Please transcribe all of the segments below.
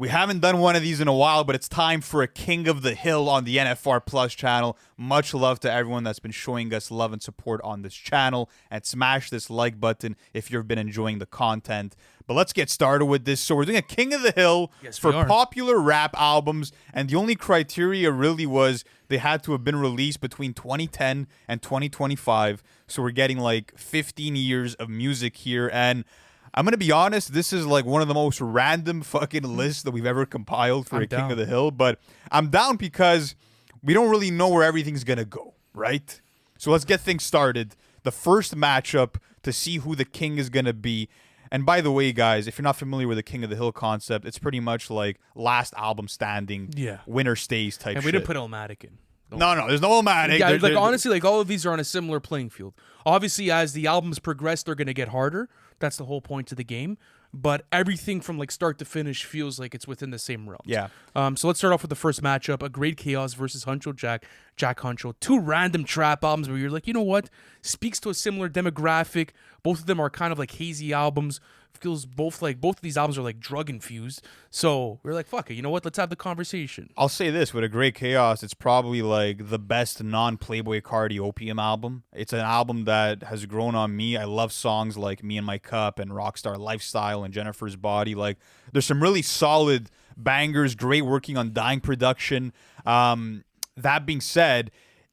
We haven't done one of these in a while, but it's time for a King of the Hill on the NFR Plus channel. Much love to everyone that's been showing us love and support on this channel. And smash this like button if you've been enjoying the content. But let's get started with this. So we're doing a King of the Hill for popular rap albums. And the only criteria really was they had to have been released between 2010 and 2025. So we're getting like 15 years of music here. And I'm going to be honest, this is like one of the most random fucking lists that we've ever compiled for King of the Hill. But I'm down because we don't really know where everything's going to go, right? So let's get things started. The first matchup to see who the king is going to be. And by the way, guys, if you're not familiar with the King of the Hill concept, it's pretty much like last album standing, winner stays type shit. And we didn't put Illmatic in. No, there's no Illmatic. Yeah, honestly, like all of these are on a similar playing field. Obviously, as the albums progress, they're going to get harder. That's the whole point of the game. But everything from like start to finish feels like it's within the same realm. Yeah. So let's start off with the first matchup: A Great Chaos versus Huncho Jack, Jack Huncho. Two random trap albums where you're like, you know what? Speaks to a similar demographic. Both of them are kind of like hazy albums. Feels both of these albums are like drug infused. So we're like, fuck it. You know what? Let's have the conversation. I'll say this, with A Great Chaos, it's probably like the best non-Playboy Cardi opium album. It's an album that has grown on me. I love songs like Me and My Cup and Rockstar Lifestyle and Jennifer's Body. Like, there's some really solid bangers, great working on Dying production. That being said,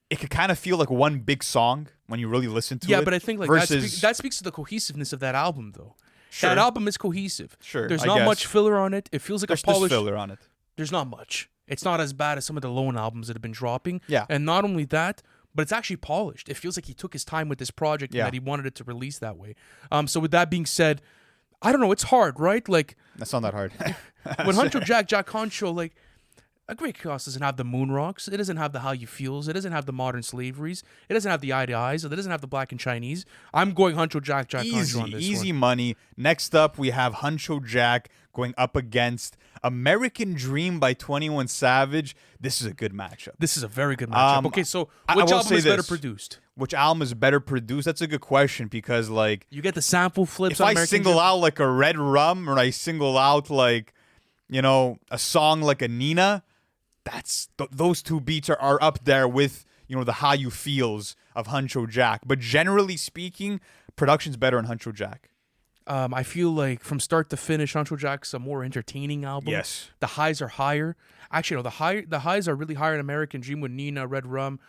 it could kind of feel like one big song when you really listen to it. Yeah, but I think like that speaks to the cohesiveness of that album, though. Sure. That album is cohesive. Sure, there's not much filler on it. It feels like there's a polished filler on it. There's not much. It's not as bad as some of the lone albums that have been dropping. Yeah. And not only that, but it's actually polished. It feels like he took his time with this project and that he wanted it to release that way. So with that being said, I don't know. It's hard, right? Like that's not that hard. When Huncho Jack, Jack Huncho, like A Great Chaos doesn't have the moon rocks. It doesn't have the How You Feels. It doesn't have the modern slaveries. It doesn't have the eye to eyes. It doesn't have the black and Chinese. I'm going Huncho Jack, Jack Huncho on this easy one. Money. Next up, we have Huncho Jack going up against American Dream by 21 Savage. This is a good matchup. This is a very good matchup. Okay, so which album is better produced? Which album is better produced? That's a good question because, like, you get the sample flips. If I single out like a Red Rum or I single out like, you know, a song like a Nina, that's those two beats are up there with, you know, the How You Feels of Huncho Jack. But generally speaking, production's better on Huncho Jack. I feel like from start to finish, Huncho Jack's a more entertaining album. Yes. The highs are higher. Actually, no, the highs are really higher in American Dream with Nina, Red Rum.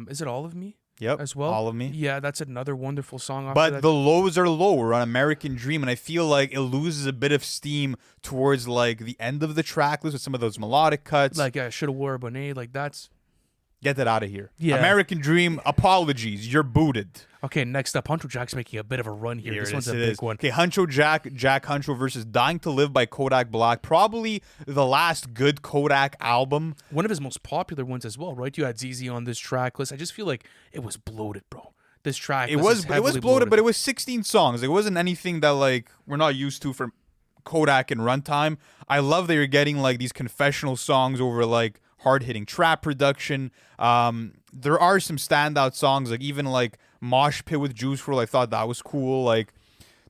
Is it All of Me? Yep. As well. All of Me. Yeah, that's another wonderful song. But the lows are lower on American Dream, and I feel like it loses a bit of steam towards like the end of the track list with some of those melodic cuts. Like Shoulda Wore a Bonnet, like that's. Get that out of here. Yeah. American Dream, apologies. You're booted. Okay, next up, Huncho Jack's making a bit of a run here. This one's a big one. Okay, Huncho Jack, Jack Huncho versus Dying to Live by Kodak Black. Probably the last good Kodak album. One of his most popular ones as well, right? You had ZZ on this track list. I just feel like it was bloated, bro. This track it was bloated, but it was 16 songs. It wasn't anything that like we're not used to from Kodak and Runtime. I love that you're getting like these confessional songs over like hard-hitting trap production. There are some standout songs, like even like Mosh Pit with Juice WRLD. I thought that was cool. Like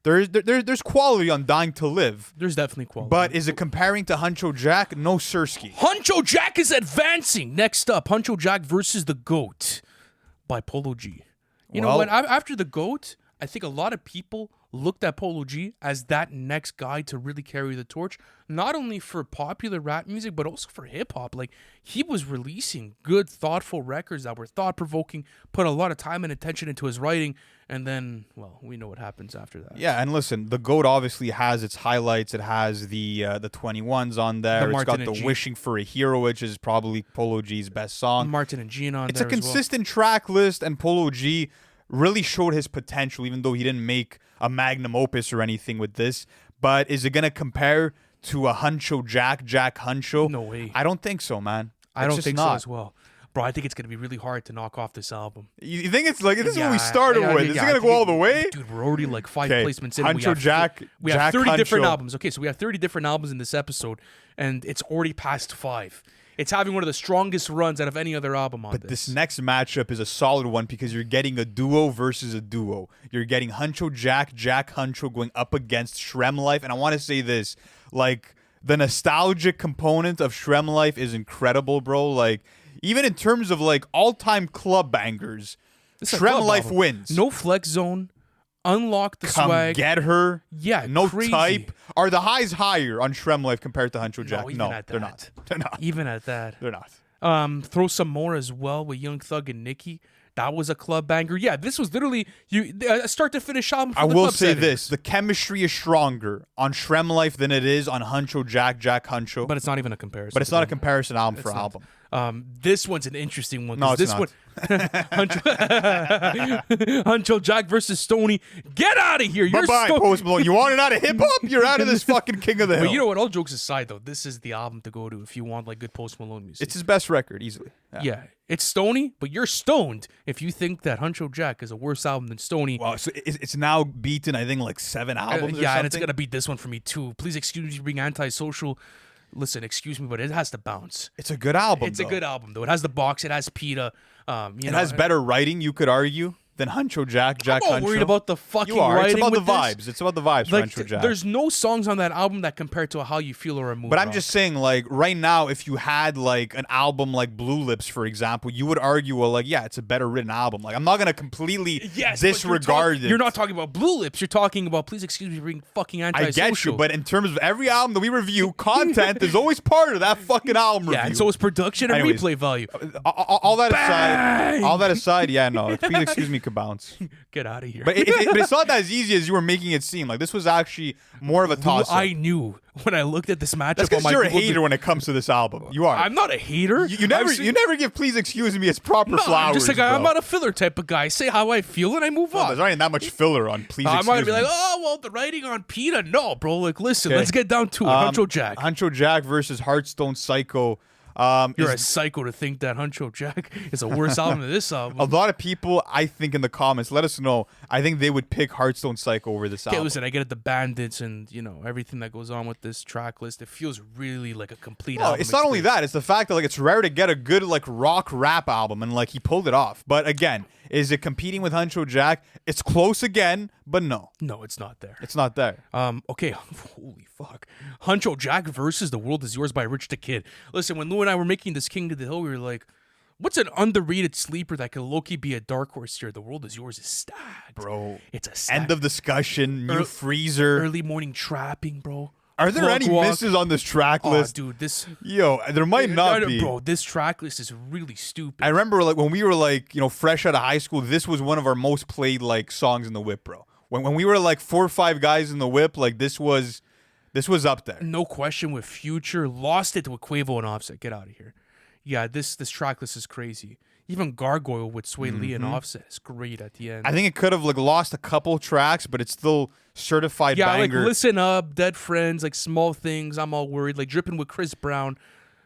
there's quality on Dying to Live. There's definitely quality. But is it comparing to Huncho Jack? No, Sirski. Huncho Jack is advancing. Next up, Huncho Jack versus the GOAT by Polo G. You know what? After the GOAT, I think a lot of people looked at Polo G as that next guy to really carry the torch, not only for popular rap music, but also for hip-hop. Like, he was releasing good, thoughtful records that were thought-provoking, put a lot of time and attention into his writing, and then, well, we know what happens after that. Yeah, and listen, the GOAT obviously has its highlights. It has the 21s on there. It's got the Wishing for a Hero, which is probably Polo G's best song. Martin and Gene on there. It's a consistent track list, and Polo G really showed his potential, even though he didn't make a magnum opus or anything with this. But is it going to compare to a Huncho Jack, Jack Huncho? No way. I don't think so, man. I don't think so as well. Bro, I think it's going to be really hard to knock off this album. You think it's like, this is what we started with? Is it going to go all the way? Dude, we're already like 5 placements in. Huncho Jack, we have 30 different albums. Okay, so we have 30 different albums in this episode, and it's already past 5. It's having one of the strongest runs out of any other album on this. But this next matchup is a solid one because you're getting a duo versus a duo. You're getting Huncho Jack, Jack Huncho going up against SremmLife. And I want to say this, like, the nostalgic component of SremmLife is incredible, bro. Like, even in terms of like all-time club bangers, SremmLife wins. No Flex Zone. Unlock the Come swag. Get Her. Yeah, No crazy. Type. Are the highs higher on SremmLife compared to Huncho Jack? even No, at they're that. not. They're not. Even at that. They're not. Throw Some More as well with Young Thug and Nicki. That was a club banger. Yeah, this was literally start to finish album for I the will club say setting. this. The chemistry is stronger on SremmLife than it is on Huncho Jack, Jack Huncho. But it's not even a comparison. But it's not a comparison album for album. This one's an interesting one. No, it's this not. one, Huncho Jack versus Stoney. Get out of here! You're Bye-bye, Post Malone. You want it out of hip-hop? You're out of this fucking King of the Hill. But you know what? All jokes aside, though, this is the album to go to if you want like good Post Malone music. It's his best record, easily. Yeah, it's Stoney, but you're stoned if you think that Huncho Jack is a worse album than Stoney. Well, so it's now beaten, I think, like 7 albums or yeah, and it's something. gonna beat this one for me too. Please excuse me for being antisocial. Listen, excuse me, but it has to bounce. It's a good album, It's a good album, though. It has the box. It has PETA. It has better writing, you could argue, than Huncho Jack, Jack I'm not Huncho. worried about the fucking You are. writing. It's about the with this. vibes. It's about the vibes Like, for Huncho Jack. there's no songs on that album that compare to How You Feel or a Mood But I'm Rock. just saying, like, right now, if you had, like, an album like Blue Lips, for example, you would argue, well, like, yeah, it's a better written album. Like, I'm not going to completely Yes, but disregard it. You're not talking about Blue Lips. You're talking about, please excuse me for being fucking I antisocial. get you, but in terms of every album that we review, content is always part of that fucking album yeah, review. and so is production and Anyways, replay value. all that Bang! aside, yeah, no, please excuse me, could bounce. Get out of here. But it's not as easy as you were making it seem. Like, this was actually more of a toss-up. I knew when I looked at this matchup. That's on because my you're a Google hater when it comes to this album. You are. I'm not a hater. You never give please excuse me its proper No, flowers. I'm just like bro. I'm not a filler type of guy. I say how I feel and I move No, on. there's not even that much filler on please I'm excuse not gonna be me. like, oh well, the writing on PETA. No, bro. Like, listen, Okay. let's get down to it. Huncho Jack. Huncho Jack versus Heartstone Psycho. You're a psycho to think that Huncho Jack is a worse album than this album. A lot of people, I think, in the comments, let us know. I think they would pick Heartstone Psycho over this Okay, album. listen, I get it, the bandits and everything that goes on with this track list. It feels really like a complete No, album. it's not only that. It's the fact that like it's rare to get a good like rock rap album, and like he pulled it off. But again, is it competing with Huncho Jack? It's close again, but no, No, it's not there. it's not there. Okay, holy fuck. Huncho Jack versus The World Is Yours by Rich the Kid. Listen, when Lou and I were making this King of the Hill, we were like, what's an underrated sleeper that could low-key be a dark horse here? The World Is Yours is stacked. Bro, It's a stacked. end of discussion. New Freezer. Early morning trapping, bro. Are there Plug any Walk. misses on this track Oh, list? dude, this... Yo, there might not be. Bro, this track list is really stupid. I remember like when we were like, fresh out of high school, this was one of our most played like songs in the whip, bro. When we were like 4 or 5 guys in the whip, like this was up there. No question with Future. Lost it with Quavo and Offset. Get out of here. Yeah, this track list is crazy. Even Gargoyle with Sway Lee and Offset is great at the end. I think it could have like lost a couple tracks, but it's still certified Yeah, banger. like Listen Up, Dead Friends, like Small Things, I'm All Worried, like Dripping with Chris Brown,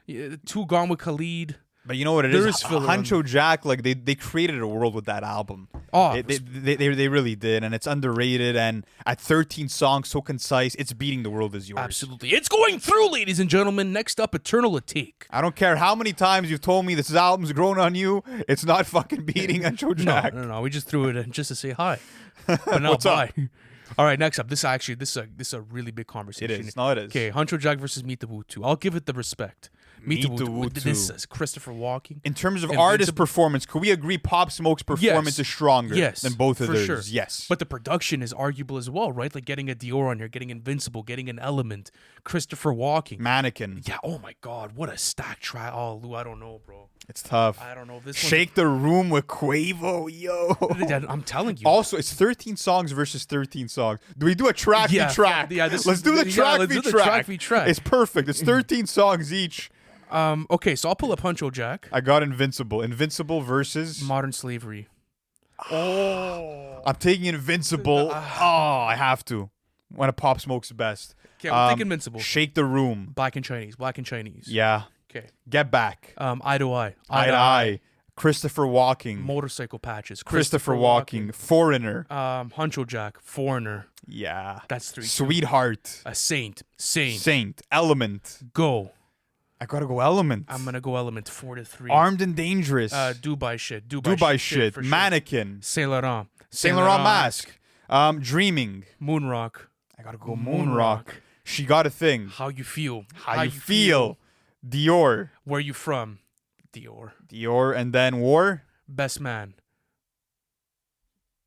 Two Gone with Khalid. But you know what it There is? is filler on Huncho Jack, like they created a world with that album. Oh, They really did, and it's underrated. And at 13 songs, so concise, it's beating The World Is Yours. absolutely. It's going through, ladies and gentlemen. Next up, Eternal Take. I don't care how many times you've told me this album's grown on you. It's not fucking beating Huncho Jack. No. We just threw it in just to say hi. But now What's up? bye. All right, next up. This is a really big conversation. It is. No, it is. Okay, Huncho Jack versus Meet the Woo 2. I'll give it the respect. Meet the Woo 2. 2. This is Christopher Walken. In terms of Invincible- artist performance, could we agree Pop Smoke's performance is stronger than both of for theirs? sure. Yes. But the production is arguable as well, right? Like getting a Dior on here, getting Invincible, getting an Element, Christopher Walken. Mannequin. Yeah, oh my God, what a stack track. Oh, Lou, I don't know, bro. It's tough. I don't know. This Shake the Room with Quavo, yo. I'm telling you. Also, it's 13 songs versus 13 songs. Do we do a track v track? Let's do the track let's v do the track. track v track. It's perfect. It's 13 songs each. Okay, so I'll pull up Huncho Jack. I got Invincible. Invincible versus... Modern Slavery. I'm taking Invincible. I have to. One of Pop Smoke's best. Okay, we'll take Invincible. Shake the Room. Black and Chinese. Yeah. Okay. Get Back. Eye to Eye. Eye to Eye. Christopher Walken. Motorcycle Patches. Christopher Walken. Foreigner. Huncho Jack. Foreigner. Yeah. That's 3. Sweetheart. A Saint. Saint. Saint. Element. Go. I gotta go Element. I'm gonna go Element 4-3. Armed and Dangerous. Dubai shit. Dubai shit. for sure. Mannequin. Saint Laurent. Saint Laurent Mask. Dreaming. Moonrock. I gotta go Moonrock. She Got a Thing. How You Feel. How You Feel. Dior. Where You From? Dior. Dior, and then War. Best Man.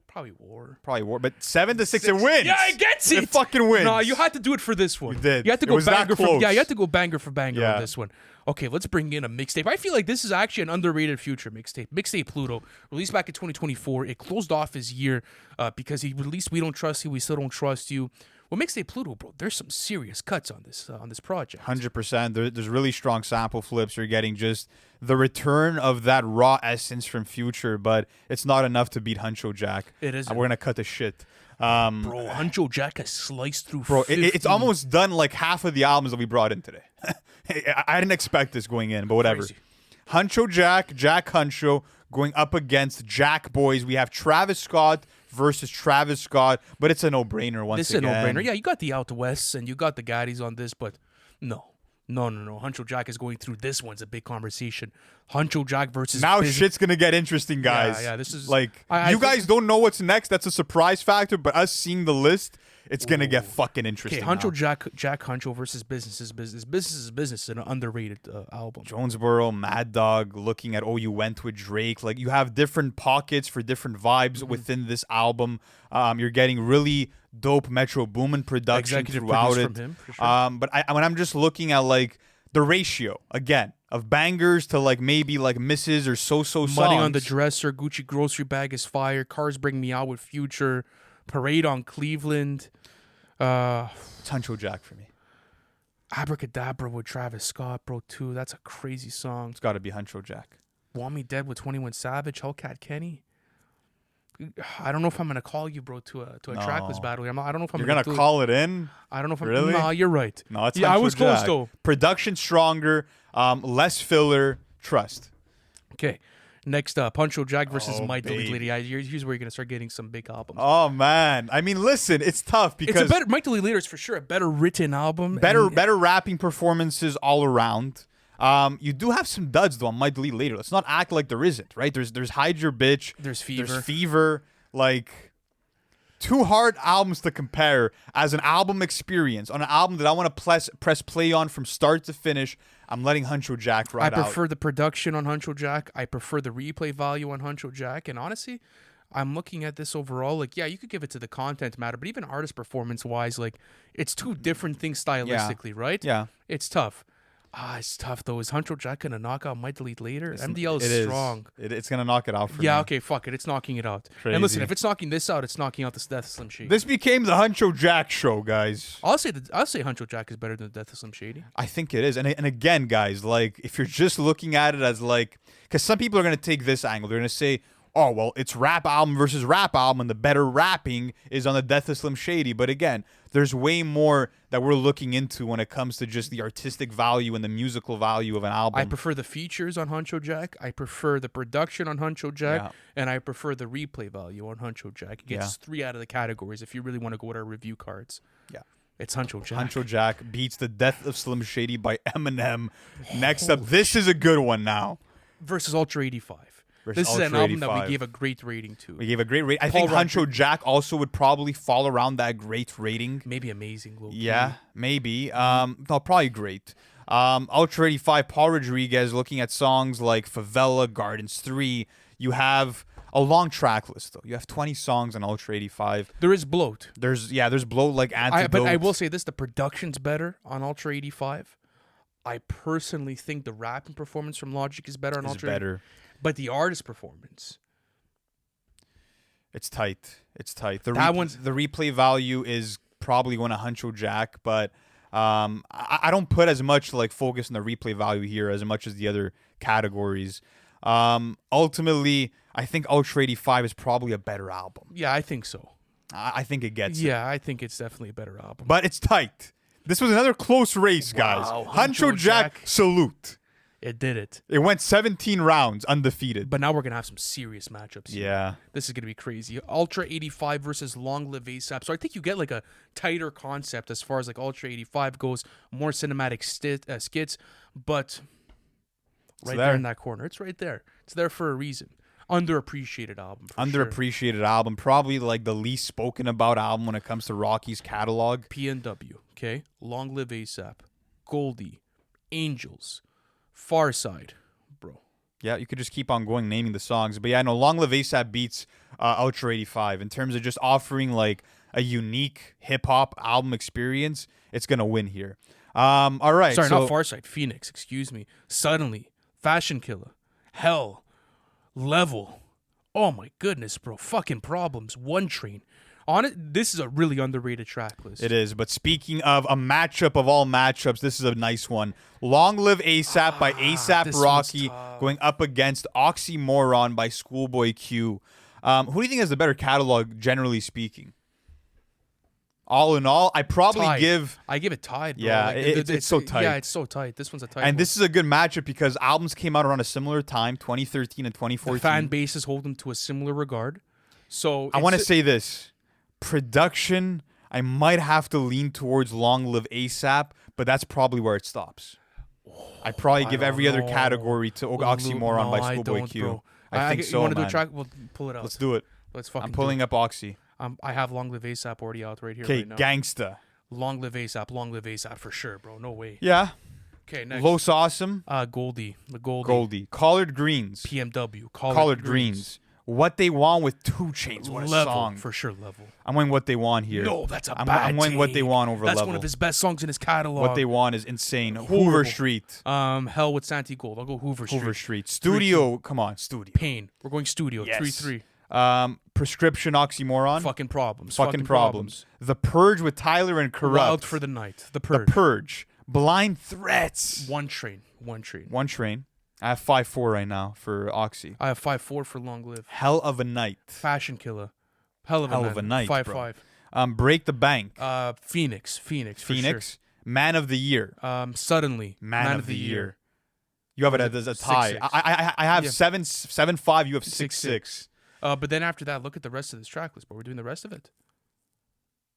Probably War. But 7-6, it wins. Yeah, it gets it. It fucking wins. No, you had to do it for this one. You did. You had to It go was that banger for close. you had to go banger for banger Yeah. on this one. Okay, let's bring in a mixtape. I feel like this is actually an underrated Future mixtape. Mixtape Pluto, released back in 2024. It closed off his year because he released We Don't Trust You, We Still Don't Trust You. Well, Mixtape Pluto, bro, there's some serious cuts on this project. 100%. There's really strong sample flips. You're getting just the return of that raw essence from Future, but it's not enough to beat Huncho Jack. It is. We're gonna cut the shit. Bro, Huncho Jack has sliced through. Bro, 50. it's almost done like half of the albums that we brought in today. I didn't expect this going in, but whatever. Crazy. Huncho Jack, Jack Huncho going up against JackBoys. We have Travis Scott versus Travis Scott, but it's a no-brainer once again. This is a no-brainer. Yeah, you got the Out Wests and you got the Gaddies on this, but no. Huncho Jack is going through this one's a big conversation. Huncho Jack versus now shit's gonna get interesting, guys. Yeah, this is like you guys don't know what's next. That's a surprise factor, but us seeing the list, it's gonna get fucking interesting. Okay, Huncho now. Jack Huncho versus Business is Business. Business is Business is an underrated album. Jonesboro, Mad Dog, looking at Oh You Went with Drake. Like you have different pockets for different vibes within this album. You're getting really dope Metro Boomin production Executive throughout produced it. from him, for sure. But when I'm just looking at like the ratio again of bangers to like maybe like misses or so-so songs. Money on the Dresser, Gucci Grocery Bag is fire. Cars Bring Me Out with Future. Parade on Cleveland. It's Huncho Jack for me. Abracadabra with Travis Scott, bro, too. That's a crazy song. It's got to be Huncho Jack. Want Me Dead with 21 Savage, Hellcat Kenny. I don't know if I'm gonna call you, bro, to a trackless battle. I don't know if I'm You're gonna call it in. I don't know if I'm really. No, you're right. No, it's yeah. I Huncho was close Jack. though. Production stronger, less filler. Trust. Okay. Next up, Huncho Jack versus My baby. Delete Lady. Here's where you're gonna start getting some big albums. Oh man, I mean, listen, it's tough because It's a better Mike Delete Later is for sure a better written album. better rapping performances all around. You do have some duds though on My Delete Later. Let's not act like there isn't, right? There's Hide Your Bitch. There's Fever. There's Fever. Like two hard albums to compare as an album experience on an album that I want to press play on from start to finish. I'm letting Huncho Jack ride out. I prefer the production on Huncho Jack. I prefer the replay value on Huncho Jack. And honestly, I'm looking at this overall. Like, yeah, you could give it to the content matter, but even artist performance wise, like, it's two different things stylistically, right? Yeah. It's tough. It's tough though. Is Huncho Jack gonna knock out My Delete Later? MDL is strong. It's gonna knock it out for me. Yeah, okay, fuck it. It's knocking it out. Crazy. And listen, if it's knocking this out, it's knocking out the Death of Slim Shady. This became the Huncho Jack show, guys. I'll say Huncho Jack is better than the Death of Slim Shady. I think it is. And again, guys, like, if you're just looking at it as like, because some people are gonna take this angle. They're gonna say, oh, well, it's rap album versus rap album, and the better rapping is on the Death of Slim Shady. But again, there's way more that we're looking into when it comes to just the artistic value and the musical value of an album. I prefer the features on Huncho Jack. I prefer the production on Huncho Jack. Yeah. And I prefer the replay value on Huncho Jack. It gets 3 out of the categories if you really want to go with our review cards. Yeah. It's Huncho Jack. Huncho Jack beats the Death of Slim Shady by Eminem. Next up, this is a good one now. Versus Ultra 85. Versus This is an Ultra album that 85. we gave a great rating to. We gave a great rate. I Paul think Huncho Jack also would probably fall around that great rating. Maybe amazing. Low-key. Yeah, maybe. No, probably great. Ultra 85, Paul Rodriguez, looking at songs like Favela, Gardens 3. You have a long track list, though. You have 20 songs on Ultra 85. There is bloat. There's bloat like Antidote. But I will say this, the production's better on Ultra 85. I personally think the rapping performance from Logic is better on Ultra 85. But the artist performance. It's tight. It's tight. The replay value is probably going to Huncho Jack, but I don't put as much like focus on the replay value here as much as the other categories. Ultimately, I think Ultra 85 is probably a better album. Yeah, I think so. I think it gets it. Yeah, I think it's definitely a better album. But it's tight. This was another close race, guys. Wow, Huncho Jack, salute. It did it. It went 17 rounds undefeated. But now we're going to have some serious matchups here. Yeah. This is going to be crazy. Ultra 85 versus Long Live ASAP. So I think you get like a tighter concept as far as like Ultra 85 goes. More cinematic skits. But right there in that corner. It's right there. It's there for a reason. Underappreciated album. For Underappreciated album. Probably like the least spoken about album when it comes to Rocky's catalog. PNW. Okay. Long Live ASAP. Goldie. Angels. Farside. Bro. Yeah, you could just keep on going naming the songs. But yeah, no, Long Live ASAP beats Ultra 85 in terms of just offering like a unique hip hop album experience. It's gonna win here. All right. Sorry, not Farside. Phoenix. Excuse me. Suddenly. Fashion Killer. Hell. Level. Oh my goodness, bro. Fucking Problems. One Train. On it, this is a really underrated track list. It is. But speaking of a matchup of all matchups, this is a nice one. Long Live ASAP by ASAP Rocky going up against Oxymoron by ScHoolboy Q. Who do you think has the better catalog, generally speaking? All in all, I probably give it tied, bro. Yeah, like, it's so tight. Yeah, it's so tight. This one's a tight one. And this is a good matchup because albums came out around a similar time, 2013 and 2014. The fan bases hold them to a similar regard. So I want to say this. Production, I might have to lean towards Long Live ASAP, but that's probably where it stops. I'd probably give every other category to Oxymoron by ScHoolboy Q. Bro. I think so, You want to do man. a track? We'll pull it out. Let's do it. Let's fucking I'm pulling up Oxy. I have Long Live ASAP already out right here. Okay, right now. Gangsta. Long Live ASAP for sure, bro. No way. Yeah. Okay, next. Los Awesome. Goldie. The Goldie. Goldie. Collard Greens. PMW. Collard Greens. What They Want with 2 Chainz. What a Level, song. for sure, Level. I'm going What They Want here. No, that's a bad I'm going What They take. Want over That's Level. one of his best songs in his catalog. What They Want is insane. Horrible. Hoover Street. Hell with Santi Gold. I'll go Hoover Street. Hoover Street. Studio. Come on, Studio. Pain. We're going Studio. Yes. 3-3. Prescription Oxymoron. Fucking Problems. Fucking Problems. The Purge with Tyler and Corrupt. Wild for the Night. The Purge. The Purge. Blind Threats. One Train. One Train. One Train. I have 5-4 right now for Oxy. I have 5-4 for Long Live. Hell of a Night. Fashion Killer. Hell of a Night. 5-5. Break the Bank. Phoenix. For sure. Man of the Year. Suddenly. Man of the Year. You have it as a tie. 6-6. I have 7-5. You have 6-6. But then after that, look at the rest of this track list. But we're doing the rest of it.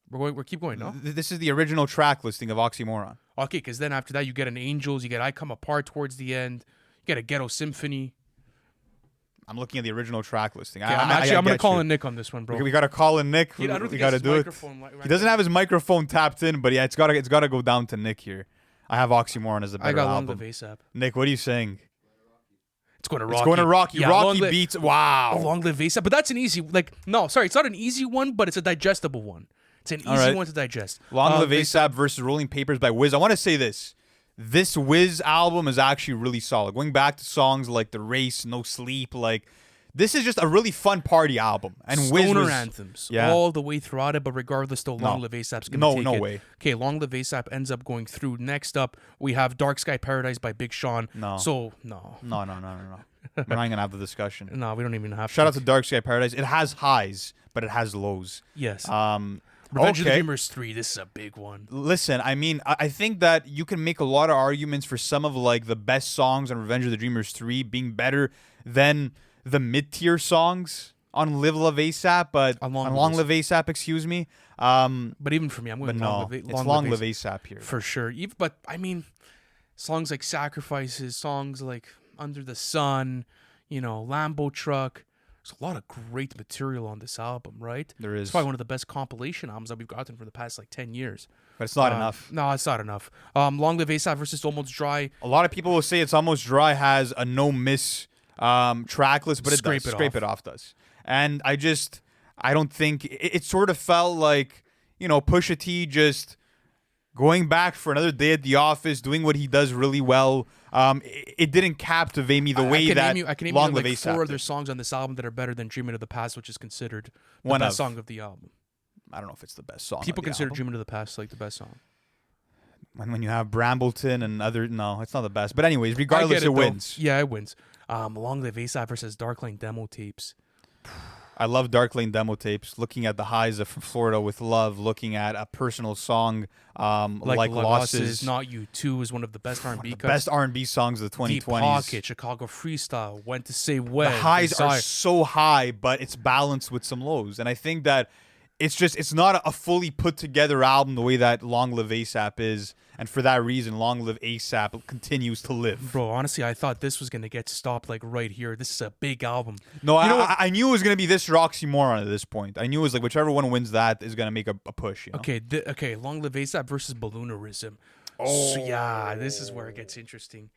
We're keep going. No. This is the original track listing of Oxymoron. Okay, because then after that, you get an Angels. You get I Come Apart towards the end. You get a Ghetto Symphony. I'm looking at the original track listing. Okay, I'm gonna call in Nick on this one, bro. We gotta call in Nick. We gotta do it. He doesn't have his microphone tapped in, but yeah, it's gotta go down to Nick here. I have Oxymoron as a better album. I got Long Live ASAP. Nick, what are you saying? It's going to Rocky. It's going to Rocky. Yeah, Rocky beats. Wow. Long Live ASAP, but that's an easy. It's not an easy one, but it's a digestible one. It's an easy one to digest. Long Live ASAP versus Rolling Papers by Wiz. I want to say this. This Wiz album is actually really solid. Going back to songs like The Race, No Sleep, this is just a really fun party album. And Stoner Wiz anthems all the way throughout it, but regardless, though, Long Live ASAP's going to take it. No way. Okay, Long Live ASAP ends up going through. Next up, we have Dark Sky Paradise by Big Sean. No. So, no. No. We're not going to have the discussion. No, we don't even have Shout out to Dark Sky Paradise. It has highs, but it has lows. Yes. Revenge of the Dreamers 3, this is a big one. Listen, I mean, I think that you can make a lot of arguments for some of the best songs on Revenge of the Dreamers 3 being better than the mid-tier songs on Live Love ASAP, but on Long Live ASAP, excuse me. But even for me, I'm going Long Live ASAP here. For sure. But I mean, songs like Sacrifices, songs like Under the Sun, Lambo Truck. There's a lot of great material on this album, right? There is. It's probably one of the best compilation albums that we've gotten for the past 10 years. But it's not enough. No, it's not enough. Long Live ASAP versus Almost Dry. A lot of people will say It's Almost Dry has a no-miss track list, but Scrape It Off does. And I don't think it sort of felt like, Pusha T just going back for another day at the office, doing what he does really well. It didn't captivate me the way that I can name Long you Live ASAP 4 did. other songs on this album that are better than Dreamin' of the Past, which is considered the One best of. song of the album. I don't know if it's the best song. People on the consider album. Dreamin' of the Past the best song. When you have Brambleton and no, it's not the best. But anyways, regardless, it wins. Yeah, it wins. Long Live ASAP versus Dark Lane demo tapes. I love Dark Lane demo tapes. Looking at the highs of From Florida with Love, looking at a personal song like Losses. Not You Too is one of the best R&B cuts. Best R&B songs of the 2020s. Deep Pocket, Chicago Freestyle, When to Say When. The highs are so high, but it's balanced with some lows. And I think that it's not a fully put together album the way that Long Live ASAP is. and for that reason, Long Live ASAP continues to live. Bro, honestly, I thought this was gonna get stopped like right here. This is a big album. No, I knew it was gonna be this or Oxymoron at this point. I knew it was like whichever one wins that is gonna make a push. You know? Okay, Long Live ASAP versus Balloonerism. Oh, so, yeah, this is where it gets interesting.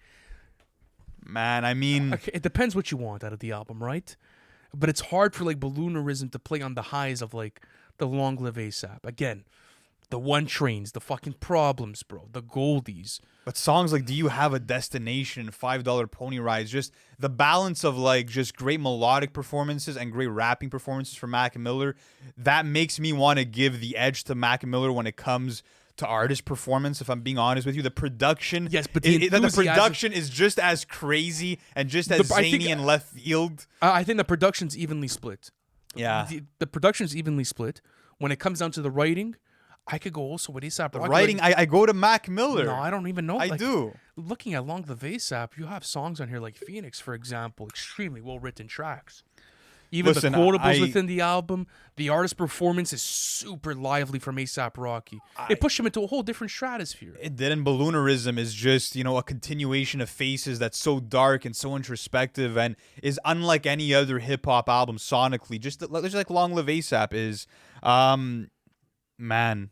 Man, I mean, okay, it depends what you want out of the album, right? But it's hard for like Balloonerism to play on the highs of like the Long Live ASAP. Again, the One Trains, the fucking Problems, bro, the Goldies. but songs like "Do You Have a Destination," $5 Pony Rides, just the balance of like just great melodic performances and great rapping performances from Mac and Miller, that makes me want to give the edge to Mac and Miller when it comes to artist performance. If I'm being honest with you, the production, yes, but the production is just as crazy and just as zany and left field. I think the production's evenly split. Yeah, the production's evenly split. When it comes down to the writing, I could go also with ASAP. The writing, I go to Mac Miller. No, I don't even know. I do. Looking at Long Live ASAP, you have songs on here like Phoenix, for example, extremely well written tracks. Even the quotables within the album, the artist performance is super lively from ASAP Rocky. It pushed him into a whole different stratosphere. It did, and Balloonerism is just, a continuation of Faces that's so dark and so introspective and is unlike any other hip-hop album sonically. Just like Long Live ASAP is. Man,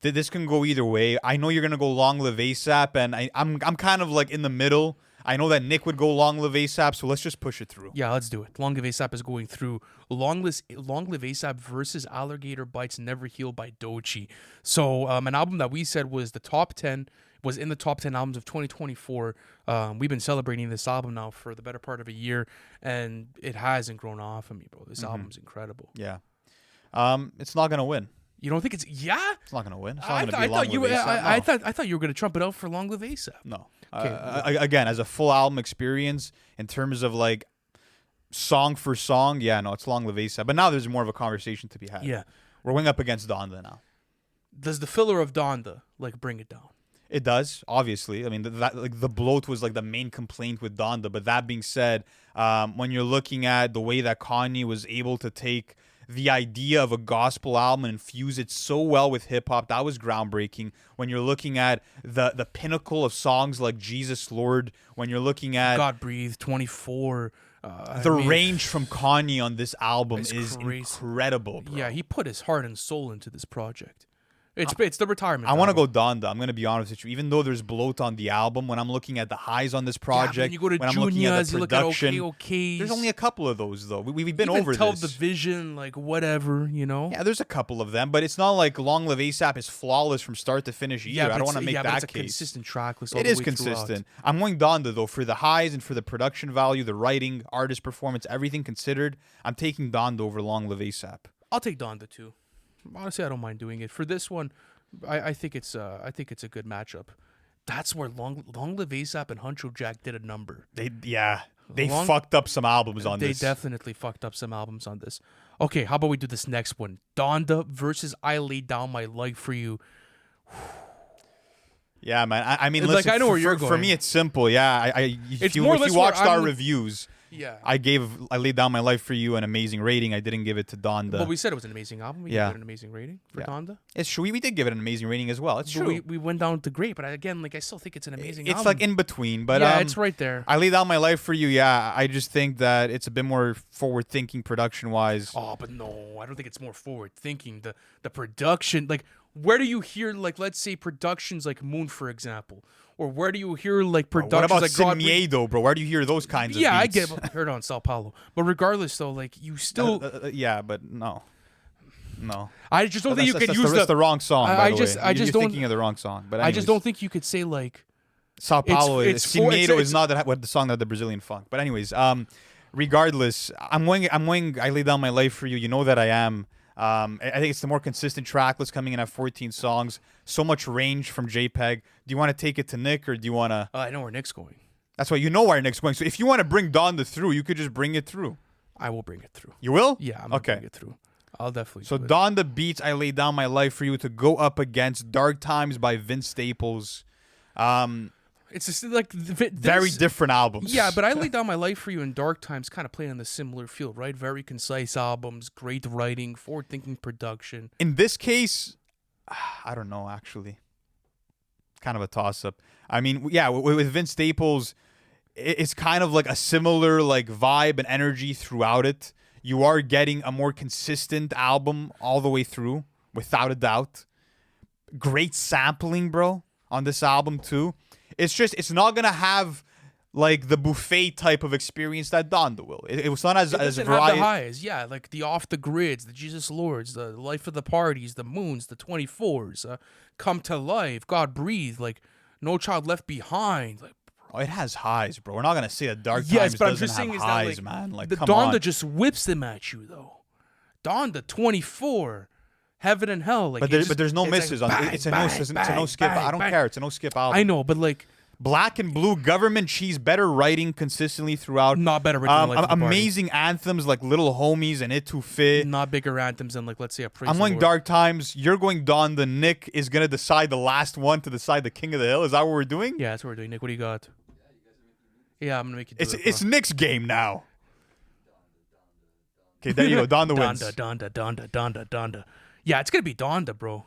this can go either way. I know you're going to go Long Live ASAP, and I'm kind of like in the middle. I know that Nick would go Long Live ASAP, so let's just push it through. Yeah, let's do it. Long Live ASAP is going through. Long Live ASAP versus Alligator Bites Never Heal by Doechii. So an album that we said was was in the top 10 albums of 2024. We've been celebrating this album now for the better part of a year, and it hasn't grown off of me, bro. This album's incredible. Yeah. It's not going to win. You don't think it's It's not gonna win. It's I not gonna be Long Live ASAP. I thought you were gonna trump it out for Long Live ASAP. No. Okay. Again, as a full album experience in terms of like song for song, it's Long Live ASAP. But now there's more of a conversation to be had. Yeah, we're going up against Donda now. Does the filler of Donda bring it down? It does, obviously. I mean, the bloat was like the main complaint with Donda. But that being said, when you're looking at the way that Kanye was able to take the idea of a gospel album and infuse it so well with hip hop, that was groundbreaking. When you're looking at the pinnacle of songs like Jesus Lord, when you're looking at God Breathe, 24, range from Kanye on this album is crazy. Incredible, bro. Yeah, he put his heart and soul into this project. It's the retirement. I want to go Donda. I'm going to be honest with you. Even though there's bloat on the album, when I'm looking at the highs on this project, you go to when Juniors, I'm looking at the production, you look at OKs. There's only a couple of those, though. We've been even over Tell this. the Vision, whatever, Yeah, there's a couple of them, but it's not like Long Live ASAP is flawless from start to finish either. I don't want to make that it's a case. Consistent track list. It is consistent. I'm going Donda, though, for the highs and for the production value, the writing, artist performance, everything considered. I'm taking Donda over Long Live ASAP. I'll take Donda, too. Honestly, I don't mind doing it. For this one, I think it's a good matchup. That's where Long Live ASAP and Huncho Jack did a number. They fucked up some albums on this. They definitely fucked up some albums on this. Okay, how about we do this next one? Donda versus I Laid Down My Life for You. Yeah, man. I mean, listen, I know where you're going. For me, it's simple. Yeah, if you watched our reviews, yeah, I Laid Down My Life for You an amazing rating. I didn't give it to Donda. But we said it was an amazing album. We gave it an amazing rating for Donda. It's true. We did give it an amazing rating as well. It's true. We went down to great, but again, I still think it's an amazing album. It's like in between, but it's right there. I Laid Down My Life for You. Yeah, I just think that it's a bit more forward thinking production wise. Oh, but no, I don't think it's more forward thinking. The production, where do you hear, let's say, productions like Moon, for example? Or where do you hear, productions what about like Sin Miedo, bro? Where do you hear those kinds of beats? Yeah, I get it. Heard on Sao Paulo. But regardless, though, you still... yeah, but no. No. I just don't think you can use that's the wrong song, by the way. I just You're thinking of the wrong song. But I just don't think you could say, Sao Paulo, Sin Miedo is not the song that the Brazilian funk. But anyways, regardless, I'm going I Lay Down My Life for You. You know that I am. I think it's the more consistent track list coming in at 14 songs. So much range from JPEG. Do you want to take it to Nick or do you want to... I know where Nick's going. That's why you know where Nick's going. So if you want to bring Donda through, you could just bring it through. I will bring it through. You will? Yeah, I'm going to bring it through. I'll definitely So Donda beats I Lay Down My Life for You to go up against Dark Times by Vince Staples. It's just very different albums. Yeah, but I Laid Down My Life for You and Dark Times kind of play on the similar field, right? Very concise albums, great writing, forward-thinking production. In this case, I don't know, actually. kind of a toss-up. I mean, yeah, with Vince Staples, it's kind of like a similar like vibe and energy throughout it. You are getting a more consistent album all the way through, without a doubt. Great sampling, bro, on this album too. It's not gonna have like the buffet type of experience that Donda will. It was not as Have variety. the highs, yeah, like the off the grids, the Jesus Lords, the life of the parties, the moons, the 24s, come to life, God breathe, like No Child Left Behind, like. Oh, it has highs, bro. We're not gonna say that Dark Yes, Times but I'm doesn't just saying have is highs, that, man. Like, the come Donda on. just whips them at you, though. Donda 24, Heaven and Hell, like. But there's no misses on it. It's a no skip. I don't care. It's a no skip album. I know, but like. Black and Blue, Government Cheese, better writing consistently throughout. Not better written than Life of the Party. Amazing anthems like Little Homies and It to Fit. Not bigger anthems than, like, let's say, a Praise I'm the going Lord. Dark Times. You're going Donda. Nick is going to decide the last one to decide the King of the Hill. Is that what we're doing? Yeah, that's what we're doing. Nick, what do you got? Yeah, I'm going to make you do it. It's Nick's game now. Okay, there you go. Donda wins. Donda. Yeah, it's going to be Donda, bro.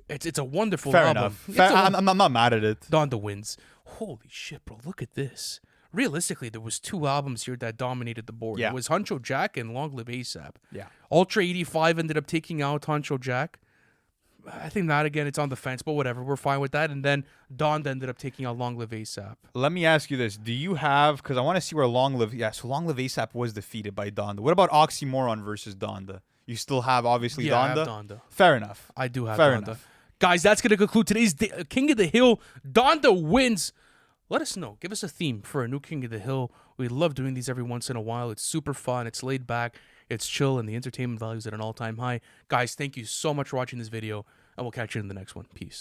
It's a wonderful Fair album. enough. I'm not mad at it. Donda wins. Holy shit, bro. Look at this. Realistically, there was 2 albums here that dominated the board. Yeah. It was Huncho Jack and Long Live ASAP. Yeah. Ultra 85 ended up taking out Huncho Jack. I think that, again, it's on the fence, but whatever. We're fine with that. And then Donda ended up taking out Long Live ASAP. Let me ask you this. Do you have, because I want to see where Long Live, so Long Live ASAP was defeated by Donda. What about Oxymoron versus Donda? You still have, obviously, Yeah, I Donda? have Donda. Fair enough. I do have Fair Donda. enough. Guys, that's going to conclude today's King of the Hill. Donda wins. Let us know. Give us a theme for a new King of the Hill. We love doing these every once in a while. It's super fun. It's laid back. It's chill, and the entertainment value is at an all-time high. Guys, thank you so much for watching this video, and we'll catch you in the next one. Peace.